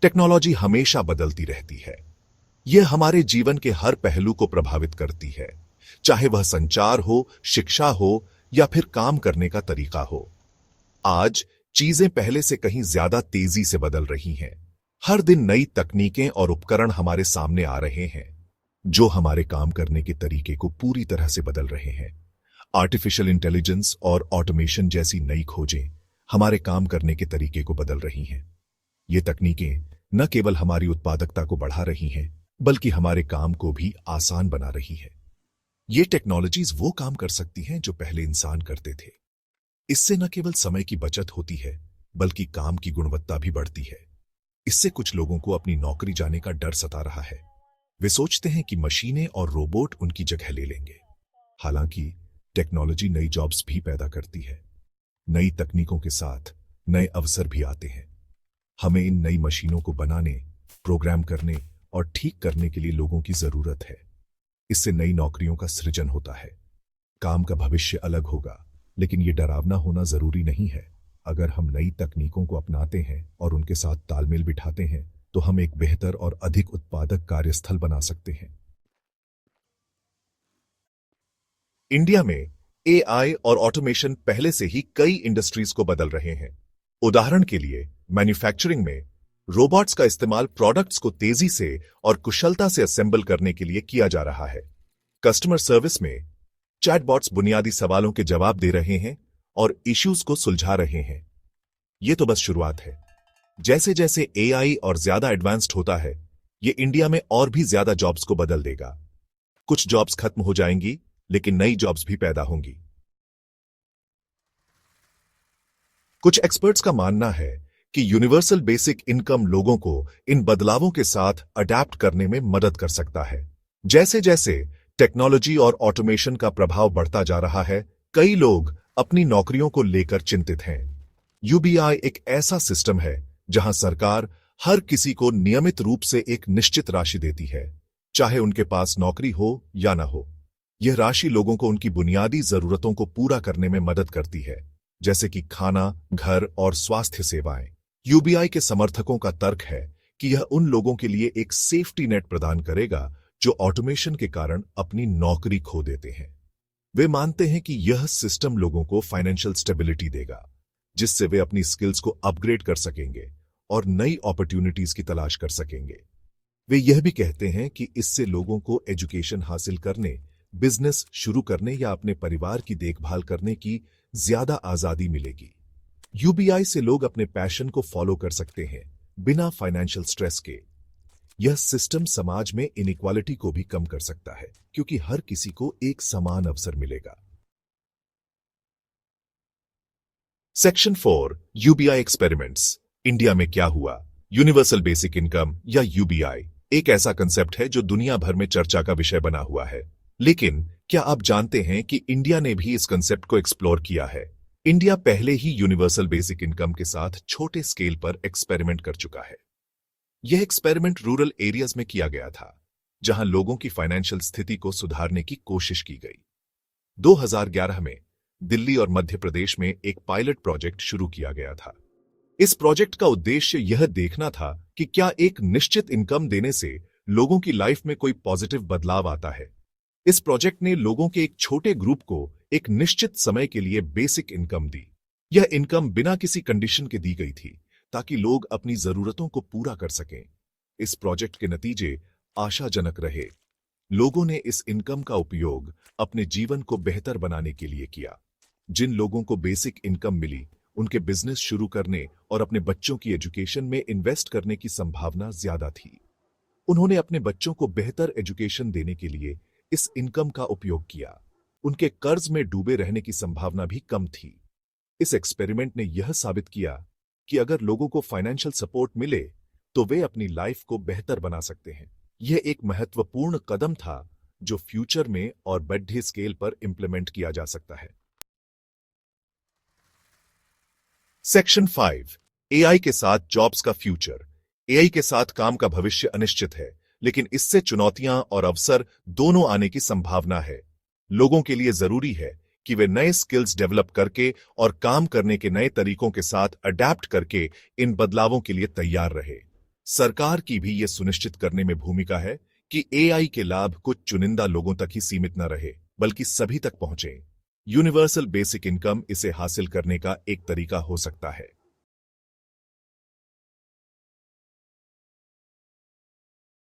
Technology हमेशा बदलती रहती है। यह हमारे जीवन के हर पहलू को प्रभावित करती है, चाहे वह संचार हो, शिक्षा हो या फिर काम करने का तरीका हो। आज चीजें पहले से कहीं ज्यादा तेजी से बदल रही हैं। हर दिन नई तकनीकें और उपकरण हमारे सामने आ रहे हैं, जो हमारे काम करने के तरीके को पूरी तरह से बदल रहे हैं। आर्टिफिशियल इंटेलिजेंस और ऑटोमेशन जैसी नई खोजें हमारे काम करने के तरीके को बदल रही हैं। ये तकनीकें न केवल हमारी उत्पादकता को बढ़ा रही हैं, बल्कि हमारे काम को भी आसान बना रही हैं। ये टेक्नोलॉजीज वो काम कर सकती हैं जो पहले इंसान करते थे। इससे न केवल समय की बचत होती है, बल्कि काम की गुणवत्ता भी बढ़ती है। इससे कुछ लोगों को अपनी नौकरी जाने का डर सता रहा है। वे सोचते हैं कि मशीनें और रोबोट उनकी जगह ले लेंगे। हालांकि टेक्नोलॉजी नई जॉब्स भी पैदा करती है। नई तकनीकों के साथ नए अवसर भी आते हैं। हमें इन नई मशीनों को बनाने, प्रोग्राम करने और ठीक करने के लिए लोगों की जरूरत है। इससे नई नौकरियों का सृजन होता है। काम का भविष्य अलग होगा, लेकिन यह डरावना होना जरूरी नहीं है। अगर हम नई तकनीकों को अपनाते हैं और उनके साथ तालमेल बिठाते हैं, तो हम एक बेहतर और अधिक उत्पादक कार्यस्थल बना सकते हैं। इंडिया में एआई और ऑटोमेशन पहले से ही कई इंडस्ट्रीज को बदल रहे हैं। उदाहरण के लिए मैन्युफैक्चरिंग में रोबोट्स का इस्तेमाल प्रोडक्ट्स को तेजी से और कुशलता से असेंबल करने के लिए किया जा रहा है। कस्टमर सर्विस में चैटबॉट्स बुनियादी सवालों के जवाब दे रहे हैं और इश्यूज को सुलझा रहे हैं। यह तो बस शुरुआत है। जैसे जैसे एआई और ज्यादा एडवांस्ड होता है, यह इंडिया में और भी ज्यादा जॉब्स को बदल देगा। कुछ जॉब्स खत्म हो जाएंगी, लेकिन नई जॉब्स भी पैदा होंगी। कुछ एक्सपर्ट्स का मानना है कि यूनिवर्सल बेसिक इनकम लोगों को इन बदलावों के साथ अडैप्ट करने में मदद कर सकता है। जैसे जैसे टेक्नोलॉजी और ऑटोमेशन का प्रभाव बढ़ता जा रहा है, कई लोग अपनी नौकरियों को लेकर चिंतित हैं। यूबीआई एक ऐसा सिस्टम है जहां सरकार हर किसी को नियमित रूप से एक निश्चित राशि देती है, चाहे उनके पास नौकरी हो या न हो। यह राशि लोगों को उनकी बुनियादी जरूरतों को पूरा करने में मदद करती है, जैसे कि खाना, घर और स्वास्थ्य सेवाएं। यूबीआई के समर्थकों का तर्क है कि यह उन लोगों के लिए एक सेफ्टी नेट प्रदान करेगा जो ऑटोमेशन के कारण अपनी नौकरी खो देते हैं। वे मानते हैं कि यह सिस्टम लोगों को फाइनेंशियल स्टेबिलिटी देगा, जिससे वे अपनी स्किल्स को अपग्रेड कर सकेंगे और नई अपॉर्चुनिटीज की तलाश कर सकेंगे। वे यह भी कहते हैं कि इससे लोगों को एजुकेशन हासिल करने, बिजनेस शुरू करने या अपने परिवार की देखभाल करने की ज्यादा आजादी मिलेगी। यूबीआई से लोग अपने पैशन को फॉलो कर सकते हैं, बिना फाइनेंशियल स्ट्रेस के। यह सिस्टम समाज में इनइक्वालिटी को भी कम कर सकता है, क्योंकि हर किसी को एक समान अवसर मिलेगा। Section 4, UBI experiments. इंडिया में क्या हुआ? यूनिवर्सल बेसिक इनकम या यूबीआई एक ऐसा कंसेप्ट है जो दुनिया भर में चर्चा का विषय बना हुआ है। लेकिन क्या आप जानते हैं कि इंडिया ने भी इस कंसेप्ट को एक्सप्लोर किया है? इंडिया पहले ही यूनिवर्सल बेसिक इनकम के साथ छोटे स्केल पर एक्सपेरिमेंट कर चुका है। यह एक्सपेरिमेंट रूरल एरियाज में किया गया था, जहां लोगों की फाइनेंशियल स्थिति को सुधारने की कोशिश की गई। 2011 में दिल्ली और मध्य प्रदेश में एक पायलट प्रोजेक्ट शुरू किया गया था। इस प्रोजेक्ट का उद्देश्य यह देखना था कि क्या एक निश्चित इनकम देने से लोगों की लाइफ में कोई पॉजिटिव बदलाव आता है। इस प्रोजेक्ट ने लोगों के एक छोटे ग्रुप को एक निश्चित समय के लिए बेसिक इनकम दी। यह इनकम बिना किसी कंडीशन के दी गई थी, ताकि लोग अपनी जरूरतों को पूरा कर सकें। इस प्रोजेक्ट के नतीजे आशाजनक रहे। लोगों ने इस इनकम का उपयोग अपने जीवन को बेहतर बनाने के लिए किया। जिन लोगों को बेसिक इनकम मिली, उनके बिजनेस शुरू करने और अपने बच्चों की एजुकेशन में इन्वेस्ट करने की संभावना ज्यादा थी। उन्होंने अपने बच्चों को बेहतर एजुकेशन देने के लिए इस इनकम का उपयोग किया। उनके कर्ज में डूबे रहने की संभावना भी कम थी। इस एक्सपेरिमेंट ने यह साबित किया कि अगर लोगों को फाइनेंशियल सपोर्ट मिले, तो वे अपनी लाइफ को बेहतर बना सकते हैं। यह एक महत्वपूर्ण कदम था जो फ्यूचर में और बड़े स्केल पर इंप्लीमेंट किया जा सकता है। सेक्शन 5, एआई के साथ जॉब्स का फ्यूचर। एआई के साथ काम का भविष्य अनिश्चित है, लेकिन इससे चुनौतियां और अवसर दोनों आने की संभावना है। लोगों के लिए जरूरी है कि वे नए स्किल्स डेवलप करके और काम करने के नए तरीकों के साथ अडैप्ट करके इन बदलावों के लिए तैयार रहे। सरकार की भी यह सुनिश्चित करने में भूमिका है कि एआई के लाभ कुछ चुनिंदा लोगों तक ही सीमित न रहे, बल्कि सभी तक पहुंचे। यूनिवर्सल बेसिक इनकम इसे हासिल करने का एक तरीका हो सकता है।